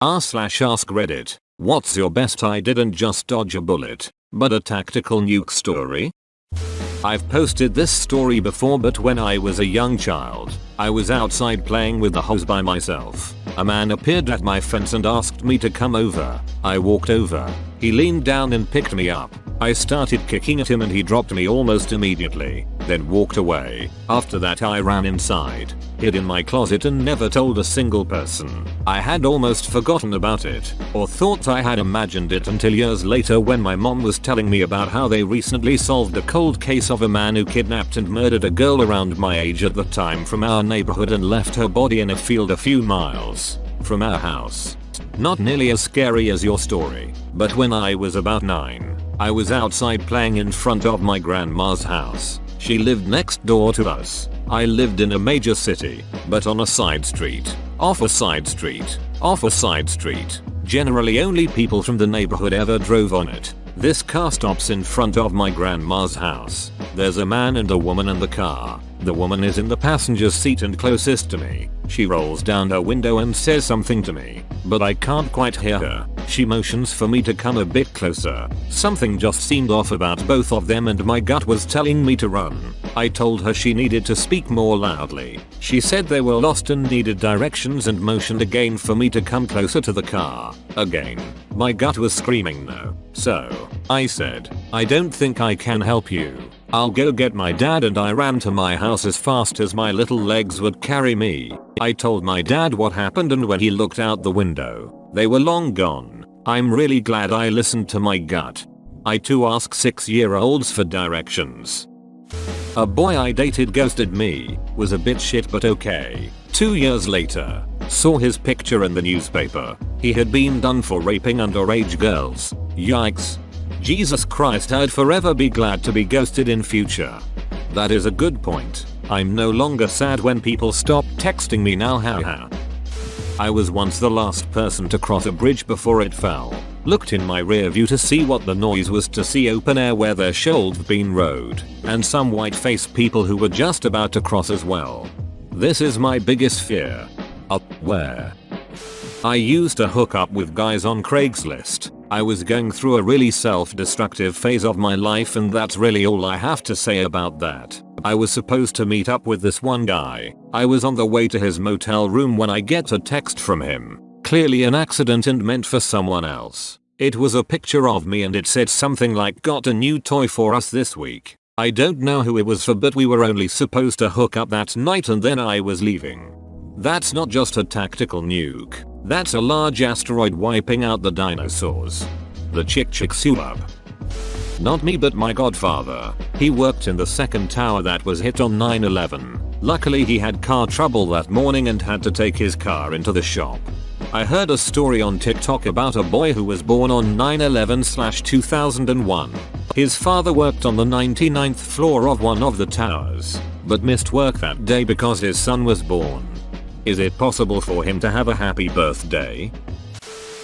r/AskReddit. What's your best I didn't just dodge a bullet, but a tactical nuke story? I've posted this story before, but when I was a young child, I was outside playing with the hose by myself. A man appeared at my fence and asked me to come over. I walked over. He leaned down and picked me up. I started kicking at him and he dropped me almost immediately, then walked away. After that I ran inside, hid in my closet and never told a single person. I had almost forgotten about it, or thought I had imagined it, until years later when my mom was telling me about how they recently solved a cold case of a man who kidnapped and murdered a girl around my age at the time from our neighborhood and left her body in a field a few miles from our house. Not nearly as scary as your story, but when I was about 9, I was outside playing in front of my grandma's house. She lived next door to us. I lived in a major city, but on a side street, off a side street, off a side street. Generally only people from the neighborhood ever drove on it. This car stops in front of my grandma's house. There's a man and a woman in the car. The woman is in the passenger seat and closest to me. She rolls down her window and says something to me, but I can't quite hear her. She motions for me to come a bit closer. Something just seemed off about both of them and my gut was telling me to run. I told her she needed to speak more loudly. She said they were lost and needed directions and motioned again for me to come closer to the car. Again. My gut was screaming no. So, I said, I don't think I can help you. I'll go get my dad, and I ran to my house as fast as my little legs would carry me. I told my dad what happened, and when he looked out the window, they were long gone. I'm really glad I listened to my gut. I too ask 6-year-olds for directions. A boy I dated ghosted me, was a bit shit but okay. 2 years later, saw his picture in the newspaper. He had been done for raping underage girls. Yikes. Jesus Christ, I'd forever be glad to be ghosted in future. That is a good point. I'm no longer sad when people stop texting me now, haha. I was once the last person to cross a bridge before it fell. Looked in my rear view to see what the noise was, to see open air where there should have been road, and some white-faced people who were just about to cross as well. This is my biggest fear. Up where? I used to hook up with guys on Craigslist. I was going through a really self-destructive phase of my life, and that's really all I have to say about that. I was supposed to meet up with this one guy. I was on the way to his motel room when I get a text from him. Clearly an accident and meant for someone else. It was a picture of me and it said something like, "Got a new toy for us this week." I don't know who it was for, but we were only supposed to hook up that night and then I was leaving. That's not just a tactical nuke. That's a large asteroid wiping out the dinosaurs. The chick sued up. Not me, but my godfather. He worked in the second tower that was hit on 9/11. Luckily he had car trouble that morning and had to take his car into the shop. I heard a story on TikTok about a boy who was born on 9/11/2001. His father worked on the 99th floor of one of the towers, but missed work that day because his son was born. Is it possible for him to have a happy birthday?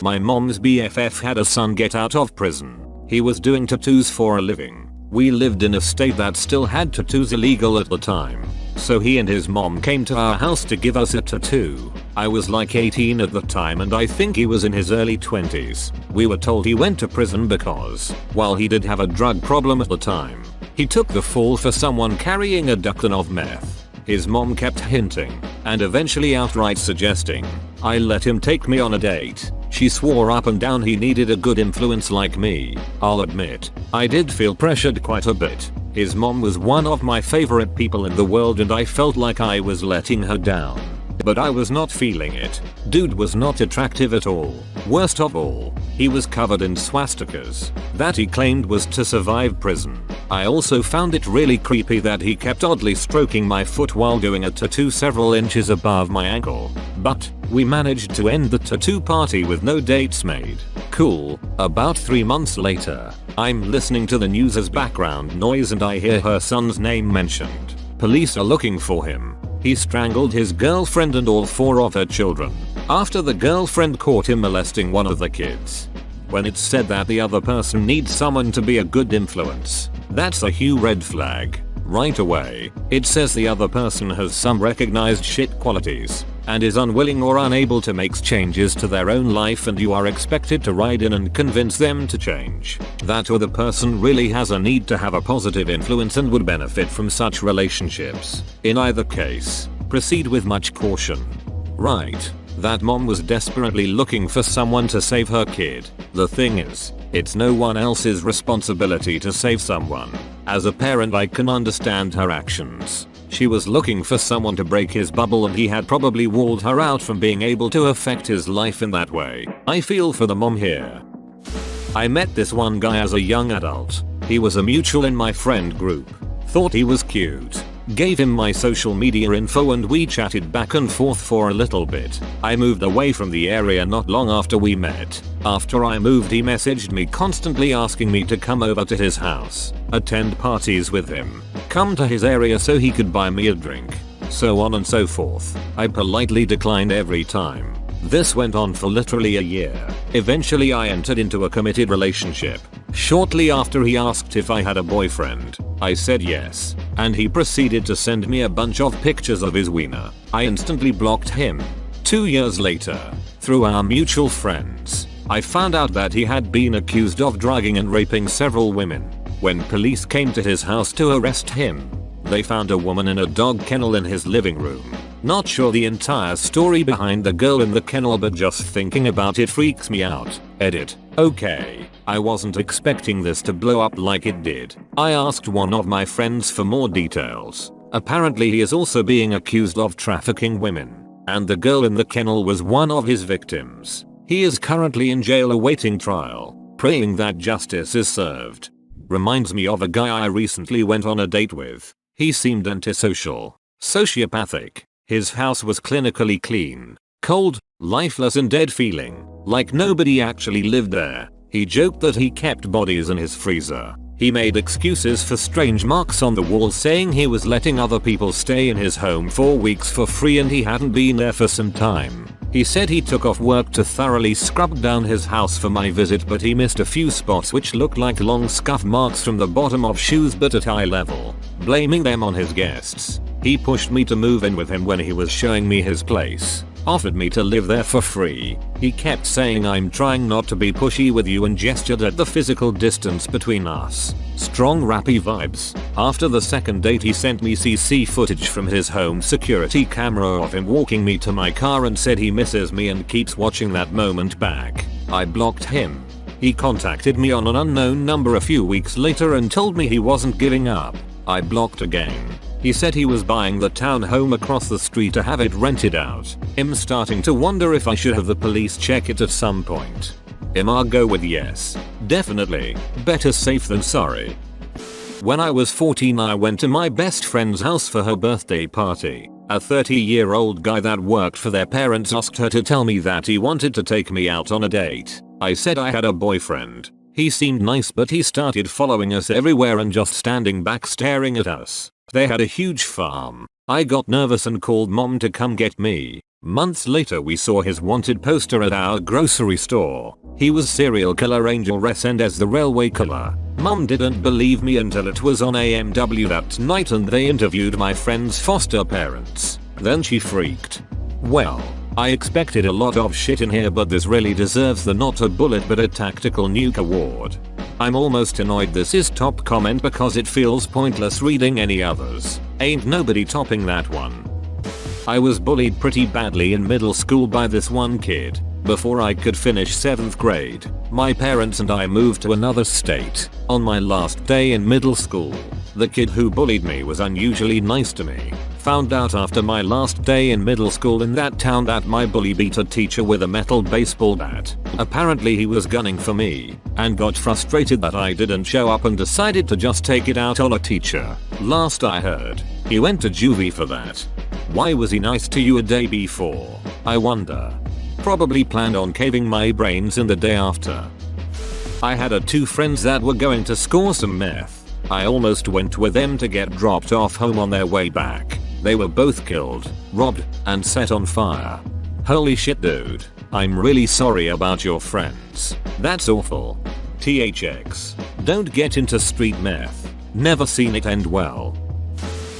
My mom's BFF had a son get out of prison. He was doing tattoos for a living. We lived in a state that still had tattoos illegal at the time. So he and his mom came to our house to give us a tattoo. I was like 18 at the time and I think he was in his early 20s. We were told he went to prison because, while he did have a drug problem at the time, he took the fall for someone carrying a duckton of meth. His mom kept hinting, and eventually outright suggesting, I let him take me on a date. She swore up and down he needed a good influence like me. I'll admit, I did feel pressured quite a bit. His mom was one of my favorite people in the world and I felt like I was letting her down. But I was not feeling it. Dude was not attractive at all. Worst of all, he was covered in swastikas that he claimed was to survive prison. I also found it really creepy that he kept oddly stroking my foot while doing a tattoo several inches above my ankle. But we managed to end the tattoo party with no dates made. Cool. About 3 months later, I'm listening to the news as background noise and I hear her son's name mentioned. Police are looking for him. He strangled his girlfriend and all 4 of her children after the girlfriend caught him molesting one of the kids. When it's said that the other person needs someone to be a good influence, that's a huge red flag. right away. It says the other person has some recognized shit qualities and is unwilling or unable to make changes to their own life, and you are expected to ride in and convince them to change. That other person really has a need to have a positive influence and would benefit from such relationships. In either case, proceed with much caution. Right. That mom was desperately looking for someone to save her kid. The thing is, it's no one else's responsibility to save someone. As a parent, I can understand her actions. She was looking for someone to break his bubble, and he had probably walled her out from being able to affect his life in that way. I feel for the mom here. I met this one guy as a young adult. He was a mutual in my friend group. Thought he was cute. Gave him my social media info and we chatted back and forth for a little bit. I moved away from the area not long after we met. After I moved, he messaged me constantly asking me to come over to his house, attend parties with him, come to his area so he could buy me a drink, so on and so forth. I politely declined every time. This went on for literally a year. Eventually I entered into a committed relationship. Shortly after, he asked if I had a boyfriend. I said yes, and he proceeded to send me a bunch of pictures of his wiener. I instantly blocked him. 2 years later, through our mutual friends, I found out that he had been accused of drugging and raping several women. When police came to his house to arrest him, they found a woman in a dog kennel in his living room. Not sure the entire story behind the girl in the kennel, but just thinking about it freaks me out. Edit. Okay, I wasn't expecting this to blow up like it did. I asked one of my friends for more details. Apparently he is also being accused of trafficking women, and the girl in the kennel was one of his victims. He is currently in jail awaiting trial, praying that justice is served. Reminds me of a guy I recently went on a date with. He seemed antisocial, sociopathic. His house was clinically clean, cold, lifeless and dead feeling, like nobody actually lived there. He joked that he kept bodies in his freezer. He made excuses for strange marks on the wall, saying he was letting other people stay in his home for weeks for free and he hadn't been there for some time. He said he took off work to thoroughly scrub down his house for my visit, but he missed a few spots which looked like long scuff marks from the bottom of shoes but at eye level, blaming them on his guests. He pushed me to move in with him when he was showing me his place. Offered me to live there for free. He kept saying I'm trying not to be pushy with you and gestured at the physical distance between us. Strong rappy vibes. After the second date he sent me CC footage from his home security camera of him walking me to my car and said he misses me and keeps watching that moment back. I blocked him. He contacted me on an unknown number a few weeks later and told me he wasn't giving up. I blocked again. He said he was buying the townhome across the street to have it rented out. I'm starting to wonder if I should have the police check it at some point. I'll go with yes. Definitely. Better safe than sorry. When I was 14 I went to my best friend's house for her birthday party. A 30-year-old guy that worked for their parents asked her to tell me that he wanted to take me out on a date. I said I had a boyfriend. He seemed nice, but he started following us everywhere and just standing back staring at us. They had a huge farm. I got nervous and called mom to come get me. Months later we saw his wanted poster at our grocery store. He was serial killer Angel Resendez, the railway killer. Mom didn't believe me until it was on AMW that night and they interviewed my friend's foster parents. Then she freaked. Well, I expected a lot of shit in here, but this really deserves the not a bullet but a tactical nuke award. I'm almost annoyed this is top comment because it feels pointless reading any others. Ain't nobody topping that one. I was bullied pretty badly in middle school by this one kid. Before I could finish 7th grade, my parents and I moved to another state. On my last day in middle school, the kid who bullied me was unusually nice to me. Found out after my last day in middle school in that town that my bully beat a teacher with a metal baseball bat. Apparently he was gunning for me, and got frustrated that I didn't show up and decided to just take it out on a teacher. Last I heard, he went to juvie for that. Why was he nice to you a day before, I wonder? Probably planned on caving my brains in the day after. I had 2 friends that were going to score some meth. I almost went with them to get dropped off home on their way back. They were both killed, robbed, and set on fire. Holy shit dude, I'm really sorry about your friends. That's awful. THX. Don't get into street meth. Never seen it end well.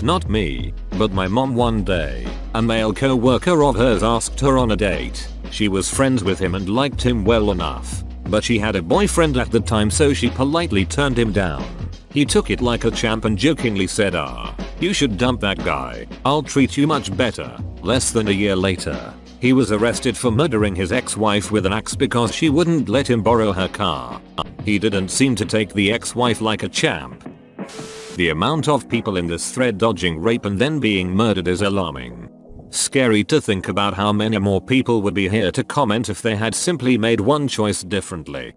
Not me, but my mom one day. A male co-worker of hers asked her on a date. She was friends with him and liked him well enough, but she had a boyfriend at the time, so she politely turned him down. He took it like a champ and jokingly said, you should dump that guy. I'll treat you much better." Less than a year later, he was arrested for murdering his ex-wife with an axe because she wouldn't let him borrow her car. He didn't seem to take the ex-wife like a champ. The amount of people in this thread dodging rape and then being murdered is alarming. Scary to think about how many more people would be here to comment if they had simply made one choice differently.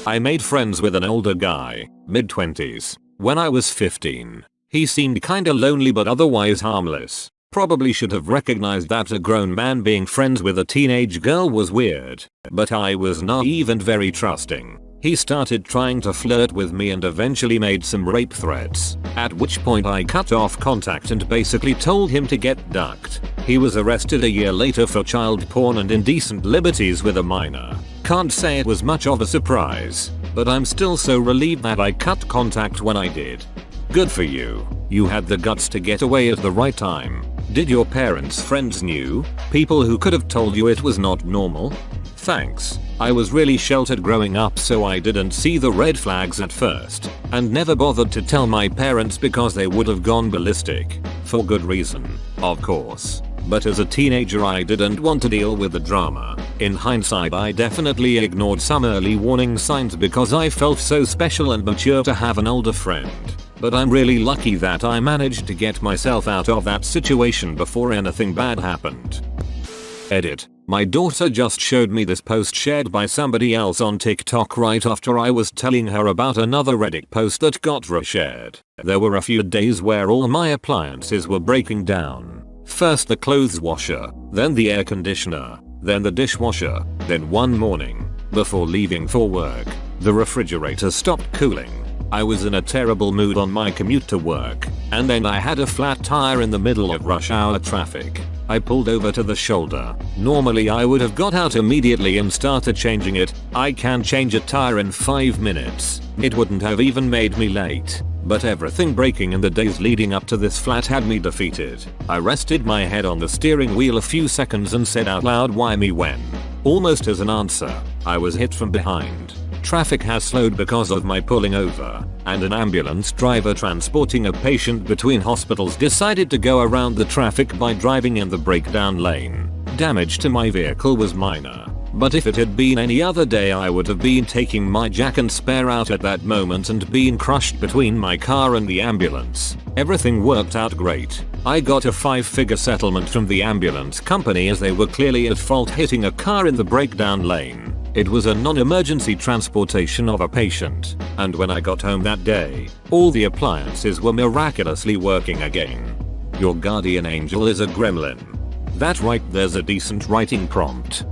I made friends with an older guy, mid-20s, when I was 15. He seemed kinda lonely but otherwise harmless. Probably should have recognized that a grown man being friends with a teenage girl was weird, but I was naive and very trusting. He started trying to flirt with me and eventually made some rape threats, at which point I cut off contact and basically told him to get ducked. He was arrested a year later for child porn and indecent liberties with a minor. Can't say it was much of a surprise, but I'm still so relieved that I cut contact when I did. Good for you. You had the guts to get away at the right time. Did your parents' friends knew? People who could have told you it was not normal? Thanks. I was really sheltered growing up, so I didn't see the red flags at first, and never bothered to tell my parents because they would have gone ballistic. For good reason, of course. But as a teenager I didn't want to deal with the drama. In hindsight I definitely ignored some early warning signs because I felt so special and mature to have an older friend. But I'm really lucky that I managed to get myself out of that situation before anything bad happened. Edit. My daughter just showed me this post shared by somebody else on TikTok right after I was telling her about another Reddit post that got reshared. There were a few days where all my appliances were breaking down. First the clothes washer, then the air conditioner, then the dishwasher, then one morning, before leaving for work, the refrigerator stopped cooling. I was in a terrible mood on my commute to work, and then I had a flat tire in the middle of rush hour traffic. I pulled over to the shoulder. Normally I would have got out immediately and started changing it. I can change a tire in 5 minutes. It wouldn't have even made me late. But everything breaking in the days leading up to this flat had me defeated. I rested my head on the steering wheel a few seconds and said out loud, "Why me?" when, almost as an answer, I was hit from behind. Traffic has slowed because of my pulling over, and an ambulance driver transporting a patient between hospitals decided to go around the traffic by driving in the breakdown lane. Damage to my vehicle was minor, but if it had been any other day I would have been taking my jack and spare out at that moment and been crushed between my car and the ambulance. Everything worked out great. I got a 5-figure settlement from the ambulance company as they were clearly at fault hitting a car in the breakdown lane. It was a non-emergency transportation of a patient, and when I got home that day, all the appliances were miraculously working again. Your guardian angel is a gremlin. That right, there's a decent writing prompt.